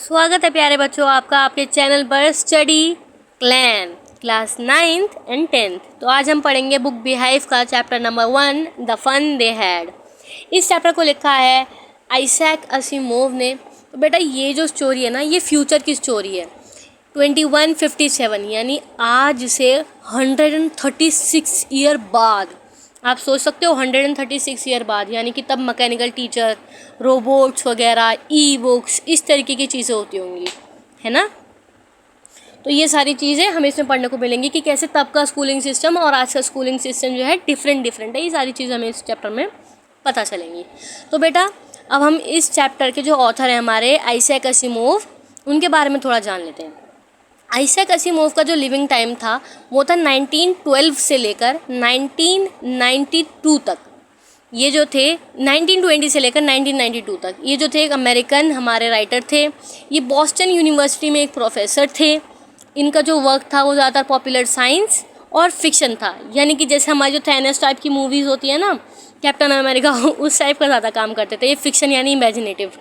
स्वागत है प्यारे बच्चों आपका आपके चैनल पर study clan class 9th and 10th। तो आज हम पढ़ेंगे बुक बिहाइव का chapter number 1 the fun they had. इस चैप्टर को लिखा है आइजैक असिमोव ने। तो बेटा ये जो स्टोरी है ना, ये फ्यूचर की स्टोरी है 2157, यानी आज से 136 ईयर बाद। आप सोच सकते हो 136 ईयर बाद, यानी कि तब मैकेनिकल टीचर, रोबोट्स वगैरह, ई बुक्स, इस तरीके की चीज़ें होती होंगी, है ना। तो ये सारी चीज़ें हमें इसमें पढ़ने को मिलेंगी कि कैसे तब का स्कूलिंग सिस्टम और आज का स्कूलिंग सिस्टम जो है डिफरेंट है। ये सारी चीज़ें हमें इस चैप्टर में पता चलेंगी। तो बेटा अब हम इस चैप्टर के जो ऑथर हैं हमारे आइजैक असिमोव, उनके बारे में थोड़ा जान लेते हैं। आइजैक असिमोव का जो लिविंग टाइम था वो था 1912 से लेकर 1992 तक। ये जो थे 1920 से लेकर 1992 तक, ये जो थे एक अमेरिकन हमारे राइटर थे। ये बॉस्टन यूनिवर्सिटी में एक प्रोफेसर थे। इनका जो वर्क था वो ज़्यादातर पॉपुलर साइंस और फिक्शन था, यानी कि जैसे हमारी जो थैनोस टाइप की मूवीज़ होती है ना, कैप्टन अमेरिका, उस टाइप का ज़्यादा काम करते थे। ये फिक्शन यानी इमेजिनेटिव।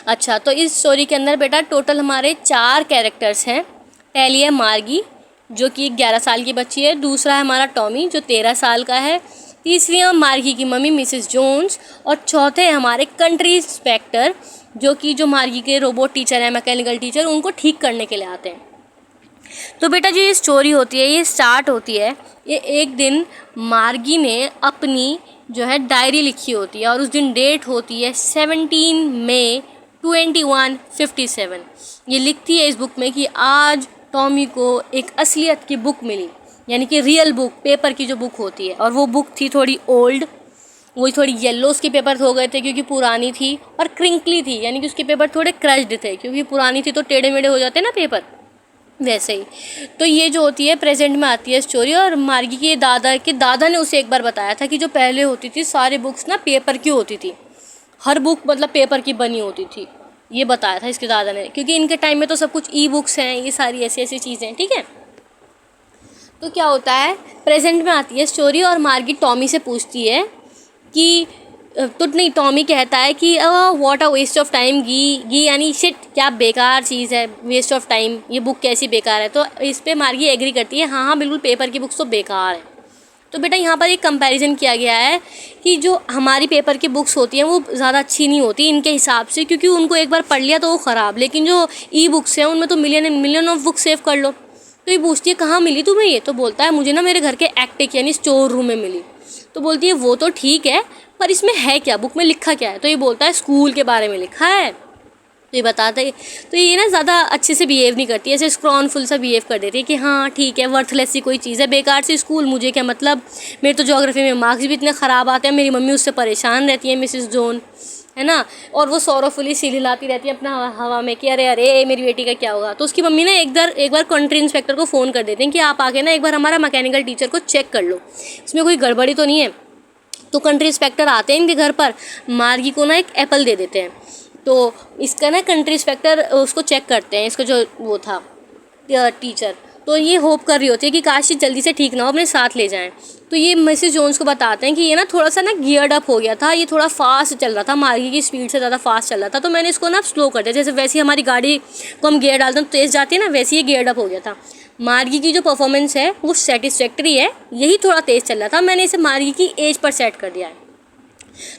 अच्छा, तो इस स्टोरी के अंदर बेटा टोटल हमारे 4 कैरेक्टर्स हैं। पहली है मार्गी जो कि 11 साल की बच्ची है। दूसरा है हमारा टॉमी जो 13 साल का है। तीसरी है मार्गी की मम्मी मिसेस जोन्स। और चौथे हैं हमारे कंट्री इंस्पेक्टर जो मार्गी के रोबोट टीचर हैं, मैकेनिकल टीचर, उनको ठीक करने के लिए आते हैं। तो बेटा जो ये स्टोरी होती है ये स्टार्ट होती है, ये एक दिन मार्गी ने अपनी जो है डायरी लिखी होती है और उस दिन डेट होती है 17 मई 2157। ये लिखती है इस बुक में कि आज टॉमी को एक असलियत की बुक मिली, यानी कि रियल बुक, पेपर की जो बुक होती है। और वो बुक थी थोड़ी ओल्ड, वही थोड़ी येलो उसके पेपर हो गए थे क्योंकि पुरानी थी, और क्रिंकली थी, यानी कि उसके पेपर थोड़े क्रश्ड थे क्योंकि पुरानी थी तो टेढ़े मेढ़े हो जाते ना पेपर, वैसे ही। तो ये जो होती है प्रेजेंट में आती है स्टोरी। और मार्गी के दादा ने उसे एक बार बताया था कि जो पहले होती थी सारी बुक्स ना पेपर की होती थी, हर बुक मतलब पेपर की बनी होती थी, ये बताया था इसके दादा ने। क्योंकि इनके टाइम में तो सब कुछ ई बुक्स हैं, ये सारी ऐसी ऐसी चीज़ें हैं, ठीक है। तो क्या होता है, प्रेजेंट में आती है स्टोरी और मार्गी टॉमी से पूछती है कि टॉमी कहता है कि what a waste of time, gee यानी शिट, क्या बेकार चीज़ है, वेस्ट ऑफ टाइम, ये बुक कैसी बेकार है। तो इस पे मार्गी एग्री करती है, हाँ बिल्कुल पेपर की बुक्स तो बेकार है। तो बेटा यहाँ पर एक कंपैरिजन किया गया है कि जो हमारी पेपर की बुक्स होती हैं वो ज़्यादा अच्छी नहीं होती इनके हिसाब से, क्योंकि उनको एक बार पढ़ लिया तो वो ख़राब। लेकिन जो ई बुक्स हैं उनमें तो मिलियन ऑफ बुक सेव कर लो। तो ये पूछती है कहाँ मिली तुम्हें ये, तो बोलता है मुझे ना मेरे घर के एटक यानी स्टोर रूम में मिली। तो बोलती है वो तो ठीक है, पर इसमें है क्या, बुक में लिखा क्या है। तो ये बोलता है स्कूल के बारे में लिखा है। तो ये बताता है। तो ये ना ज़्यादा अच्छे से बिहेव नहीं करती, ऐसे स्क्रॉनफुल सा बिहेव कर देती है कि हाँ ठीक है, वर्थलेस सी कोई चीज़ है, बेकार सी स्कूल, मुझे क्या मतलब, मेरे तो ज्योग्राफी में मार्क्स भी इतने ख़राब आते हैं, मेरी मम्मी उससे परेशान रहती है मिसेस जोन, है ना। और वो सौरफुली सिल हिलाती रहती है अपना हवा में कि अरे अरे मेरी बेटी का क्या होगा। तो उसकी मम्मी ना एक बार कंट्री इंस्पेक्टर को फ़ोन कर देते हैं कि आप आके ना एक बार हमारा मैकेनिकल टीचर को चेक कर लो, इसमें कोई गड़बड़ी तो नहीं है। तो कंट्री इंस्पेक्टर आते हैं इनके घर पर, मार्गी को ना एक एप्पल दे देते हैं। तो इसका ना कंट्री इंस्पेक्टर उसको चेक करते हैं, इसका जो वो था टीचर। तो ये होप कर रही होती है कि काश ये जल्दी से ठीक ना हो, अपने साथ ले जाएं। तो ये मिसेस जोन्स को बताते हैं कि ये ना थोड़ा सा ना गियर्ड अप हो गया था, ये थोड़ा फास्ट चल रहा था, मार्गी की स्पीड से ज़्यादा फास्ट चल रहा था, तो मैंने इसको ना स्लो कर दिया। जैसे वैसे हमारी गाड़ी को हम गियर डालते हैं तो तेज़ जाती है ना, वैसे ही गियर्ड अप हो गया था। मार्गी की जो परफॉर्मेंस है वो सेटिस्फैक्ट्री है, यही थोड़ा तेज़ चल रहा था, मैंने इसे मार्गी की एज पर सेट कर दिया है।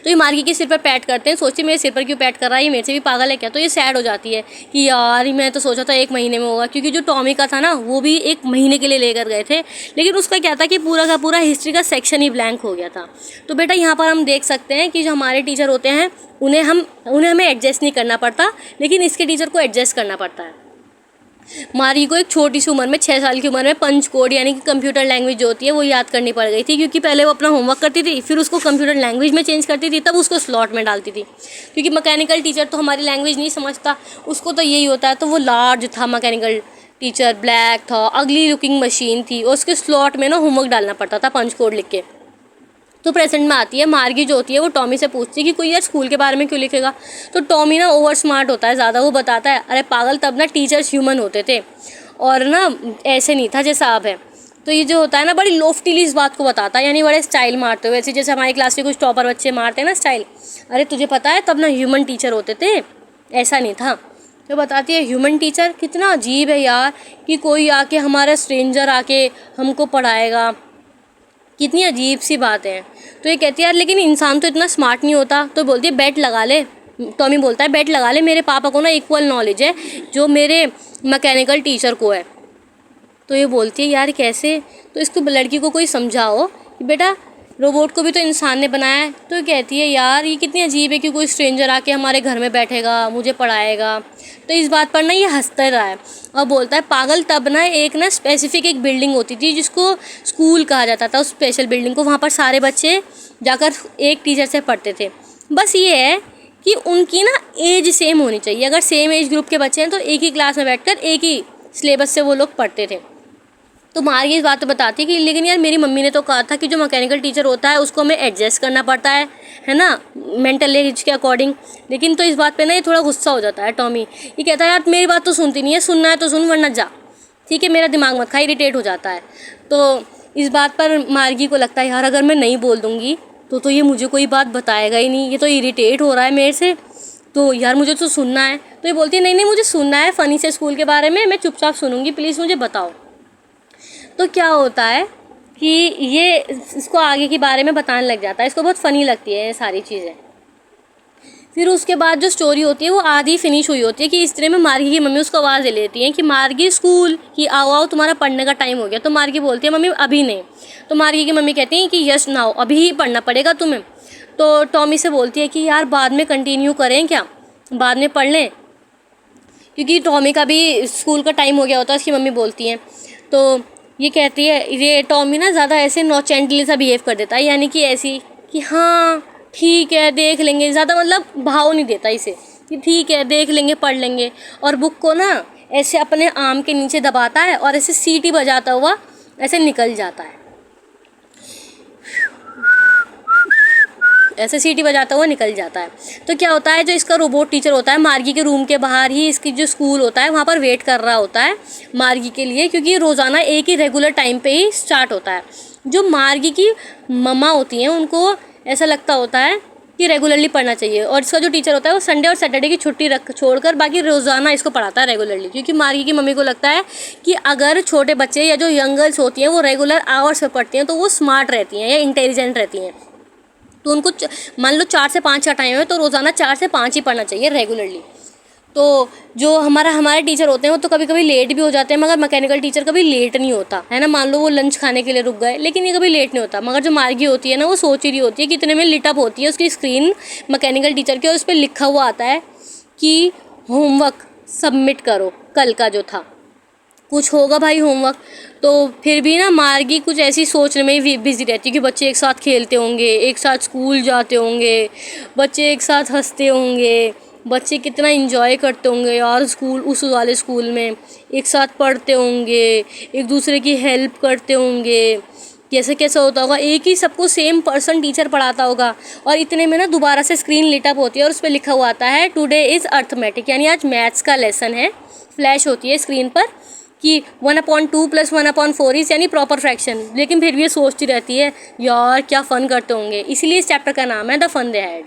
तो ये मार्गी के सिर पर पैट करते हैं, सोचते मेरे सिर पर क्यों पैट कर रहा है, ये मेरे से भी पागल है क्या। तो ये सैड हो जाती है कि यार मैं तो सोचा था 1 महीने में होगा, क्योंकि जो टॉमी का था ना वो भी 1 महीने के लिए लेकर गए थे, लेकिन उसका क्या था कि पूरा का पूरा हिस्ट्री का सेक्शन ही ब्लैंक हो गया था। तो बेटा यहाँ पर हम देख सकते हैं कि जो हमारे टीचर होते हैं उन्हें हमें एडजस्ट नहीं करना पड़ता, लेकिन इसके टीचर को एडजस्ट करना पड़ता है। मार्गी को एक छोटी सी उम्र में 6 साल की उम्र में पंच कोड यानी कि कंप्यूटर लैंग्वेज जो होती है वो याद करनी पड़ गई थी, क्योंकि पहले वो अपना होमवर्क करती थी, फिर उसको कंप्यूटर लैंग्वेज में चेंज करती थी, तब उसको स्लॉट में डालती थी। क्योंकि मैकेनिकल टीचर तो हमारी लैंग्वेज नहीं समझता, उसको तो यही होता है। तो वो लार्ज था मैकेनिकल टीचर, ब्लैक था, अगली लुकिंग मशीन थी, और उसके स्लॉट में ना होमवर्क डालना पड़ता था पंच कोड लिख के। तो प्रेजेंट में आती है मार्गी जो होती है वो टॉमी से पूछती है कि कोई यार स्कूल के बारे में क्यों लिखेगा। तो टॉमी ना ओवर स्मार्ट होता है ज़्यादा, वो बताता है अरे पागल, तब ना टीचर्स ह्यूमन होते थे और ना ऐसे नहीं था जैसा अब है। तो ये जो होता है ना बड़ी लोफ्टीली इस बात को बताता है, यानी बड़े स्टाइल मारते हुए, जैसे हमारी क्लास में कुछ टॉपर बच्चे मारते हैं ना स्टाइल। अरे तुझे पता है तब ना ह्यूमन टीचर होते थे, ऐसा नहीं था। तो बताती है ह्यूमन टीचर, कितना अजीब है यार कि कोई आके हमारा स्ट्रेंजर आके हमको पढ़ाएगा, कितनी अजीब सी बात है। तो ये कहती है यार लेकिन इंसान तो इतना स्मार्ट नहीं होता। तो बोलती है बेट लगा ले। टॉमी बोलता है बेट लगा ले, मेरे पापा को ना इक्वल नॉलेज है जो मेरे मैकेनिकल टीचर को है। तो ये बोलती है यार कैसे? तो इसको लड़की को कोई समझाओ कि बेटा रोबोट को भी तो इंसान ने बनाया है। तो ये कहती है यार ये कितनी अजीब है कि कोई स्ट्रेंजर आके हमारे घर में बैठेगा, मुझे पढ़ाएगा। तो इस बात पर ना ये हंसता रहा है और बोलता है पागल, तब ना एक ना स्पेसिफिक एक बिल्डिंग होती थी जिसको स्कूल कहा जाता था, उस स्पेशल बिल्डिंग को, वहाँ पर सारे बच्चे जाकर एक टीचर से पढ़ते थे। बस ये है कि उनकी ना एज सेम होनी चाहिए। अगर सेम एज ग्रुप के बच्चे हैं तो एक ही क्लास में बैठकर एक ही सिलेबस से वो लोग पढ़ते थे। तो मार्गी इस बात तो बताती है कि लेकिन यार मेरी मम्मी ने तो कहा था कि जो मैकेनिकल टीचर होता है उसको हमें एडजस्ट करना पड़ता है ना, मेंटल एज के अकॉर्डिंग। लेकिन तो इस बात पे ना ये थोड़ा गुस्सा हो जाता है टॉमी। ये कहता है यार मेरी बात तो सुनती नहीं है, सुनना है तो सुन वरना जा, ठीक है, मेरा दिमाग मत खा, इरिटेट हो जाता है। तो इस बात पर मार्गी को लगता है यार अगर मैं नहीं बोल दूँगी तो ये मुझे कोई बात बताएगा ही नहीं, ये तो इरिटेट हो रहा है मेरे से, तो यार मुझे तो सुनना है। तो ये बोलती है नहीं नहीं मुझे सुनना है फ़नी से स्कूल के बारे में, मैं चुपचाप सुनूंगी, प्लीज़ मुझे बताओ। तो क्या होता है कि ये इसको आगे के बारे में बताने लग जाता है, इसको बहुत फ़नी लगती है ये सारी चीज़ें। फिर उसके बाद जो स्टोरी होती है वो आधी फिनिश हुई होती है कि इस तरह में मार्गी की मम्मी उसको आवाज़ दे लेती है कि मार्गी स्कूल कि आओ आओ तुम्हारा पढ़ने का टाइम हो गया। तो मार्गी बोलती है मम्मी अभी नहीं। तो मार्गी की मम्मी कहती हैं कि यस नाउ, अभी ही पढ़ना पड़ेगा तुम्हें। तो टॉमी से बोलती है कि यार बाद में कंटिन्यू करें क्या, बाद में पढ़ लें, क्योंकि टॉमी का भी स्कूल का टाइम हो गया होता है, उसकी मम्मी बोलती हैं। तो ये कहती है, ये टॉमी ना ज़्यादा ऐसे नॉचेंटली सा बिहेव कर देता है, यानी कि ऐसी कि हाँ ठीक है देख लेंगे, ज़्यादा मतलब भाव नहीं देता इसे कि ठीक है देख लेंगे पढ़ लेंगे। और बुक को ना ऐसे अपने आर्म के नीचे दबाता है और ऐसे सीटी बजाता हुआ ऐसे निकल जाता है, ऐसे सीटी बजाता हुआ निकल जाता है। तो क्या होता है, जो इसका रोबोट टीचर होता है मार्गी के रूम के बाहर ही इसकी जो स्कूल होता है वहाँ पर वेट कर रहा होता है मार्गी के लिए, क्योंकि रोज़ाना एक ही रेगुलर टाइम पे ही स्टार्ट होता है। जो मार्गी की मम्मा होती हैं उनको ऐसा लगता होता है कि रेगुलरली पढ़ना चाहिए, और इसका जो टीचर होता है वो संडे और सैटरडे की छुट्टी छोड़कर बाकी रोज़ाना इसको पढ़ाता है रेगुलरली, क्योंकि मार्गी की मम्मी को लगता है कि अगर छोटे बच्चे या जो यंग गर्ल्स होती हैं वो रेगुलर आवर्स में पढ़ती हैं तो वो स्मार्ट रहती हैं या इंटेलिजेंट रहती हैं। तो उनको मान लो 4 से 5 का टाइम है तो रोज़ाना 4 से 5 ही पढ़ना चाहिए रेगुलरली। तो जो हमारे टीचर होते हैं वो तो कभी कभी लेट भी हो जाते हैं, मगर मैकेनिकल टीचर कभी लेट नहीं होता है ना। मान लो वो लंच खाने के लिए रुक गए लेकिन ये कभी लेट नहीं होता। मगर जो मार्गी होती है ना वो सोच ही रही होती है कि इतने में लिटअप होती है उसकी स्क्रीन मैकेनिकल टीचर की, और उस पर लिखा हुआ आता है कि होमवर्क सबमिट करो, कल का जो था कुछ होगा भाई होमवर्क। तो फिर भी ना मार्गी कुछ ऐसी सोचने में ही बिजी रहती है कि बच्चे एक साथ खेलते होंगे, एक साथ स्कूल जाते होंगे, बच्चे एक साथ हंसते होंगे, बच्चे कितना एंजॉय करते होंगे यार स्कूल, उस वाले स्कूल में एक साथ पढ़ते होंगे, एक दूसरे की हेल्प करते होंगे, कैसे कैसा होता होगा, एक ही सबको सेम पर्सन टीचर पढ़ाता होगा। और इतने में ना दोबारा से स्क्रीन लिटअप होती है और उस पर लिखा हुआ आता है टुडे इज़ अर्थमेटिक, यानी आज मैथ्स का लेसन है। फ्लैश होती है स्क्रीन पर कि 1/2 + 1/4 इज़ यानी प्रॉपर फ्रैक्शन। लेकिन फिर भी ये सोचती रहती है यार क्या फ़न करते होंगे, इसीलिए इस चैप्टर का नाम है द फन दे हैड।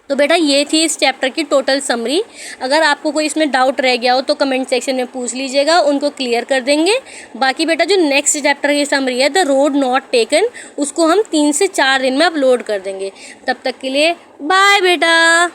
तो बेटा ये थी इस चैप्टर की टोटल समरी। अगर आपको कोई इसमें डाउट रह गया हो तो कमेंट सेक्शन में पूछ लीजिएगा, उनको क्लियर कर देंगे। बाकी बेटा जो नेक्स्ट चैप्टर की समरी है द रोड नॉट टेकन, उसको हम 3 से 4 दिन में अपलोड कर देंगे। तब तक के लिए बाय बेटा।